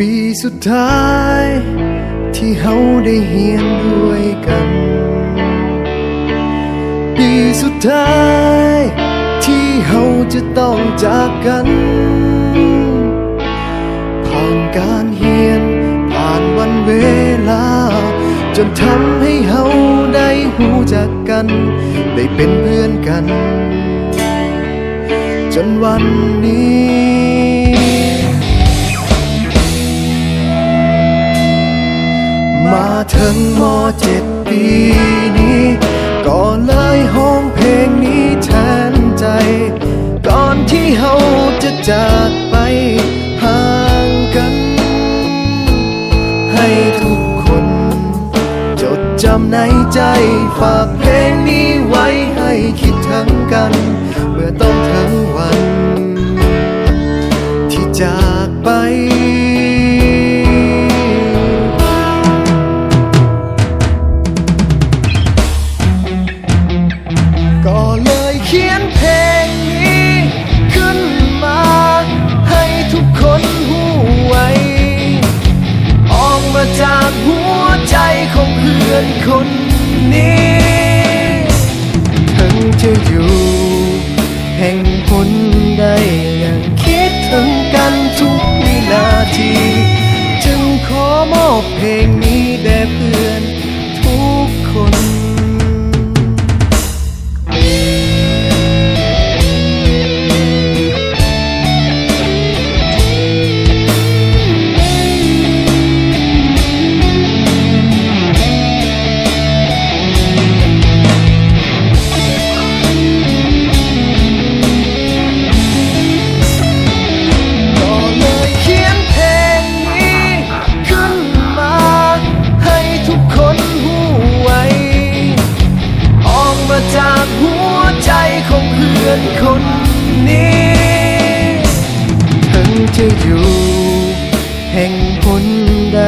ปีสุดท้ายที่เฮาได้เฮียนด้วยกันปีสุดท้ายที่เฮาจะต้องจากกันผ่านการเฮียนผ่านวันเวลาจนทำให้เฮาได้รู้จักกันได้เป็นเพื่อนกันจนวันนี้มาถึงม.7 ปีนี้ก็เลยห้องเพลงนี้แทนใจก่อนที่เฮาจะจากไปห่างกันให้ทุกคนจดจำในใจฝากเพลงนี้ไว้ให้คิดถึงกันเมื่อต้องถึงวันที่จากไปก็เลยเขียนเพลงนี้ขึ้นมาให้ทุกคนรู้ไว้ออกมาจากหัวใจของเพื่อนคนนี้ถึงจะอยู่แห่งหนใดยังคิดถึงกันทุกวินาทีจึงขอมอบเพลงนี้แด่เพื่อนทุกคนจากหัวใจของเพื่อนคนนี้ถึงจะอยู่แห่งหนใด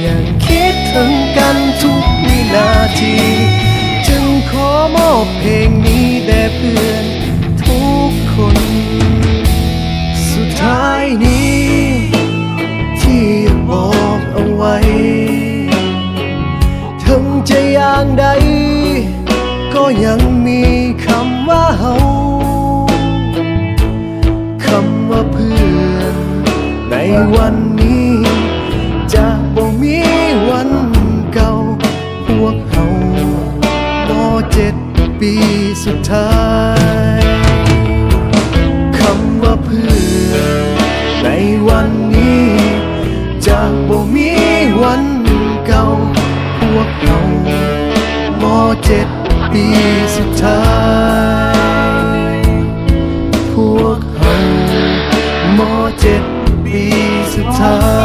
ยังคิดถึงกันทุกวินาทีจึงขอมอบเพลงนี้แด่เพื่อนทุกคนสุดท้ายนี้ที่บอกเอาไว้ถึงจะอย่างใดก็ยังมีคำว่าเฮาคำว่าเพื่อนในวันนี้จะบ่มีวันเก่าพวกเฮาม.7 ปีสุดท้ายคำว่าเพื่อนในวันนี้จะบ่มีวันเก่าพวกเฮาม.7 ปีสุดท้ายพวกเฮาม.7 ปีสุดท้าย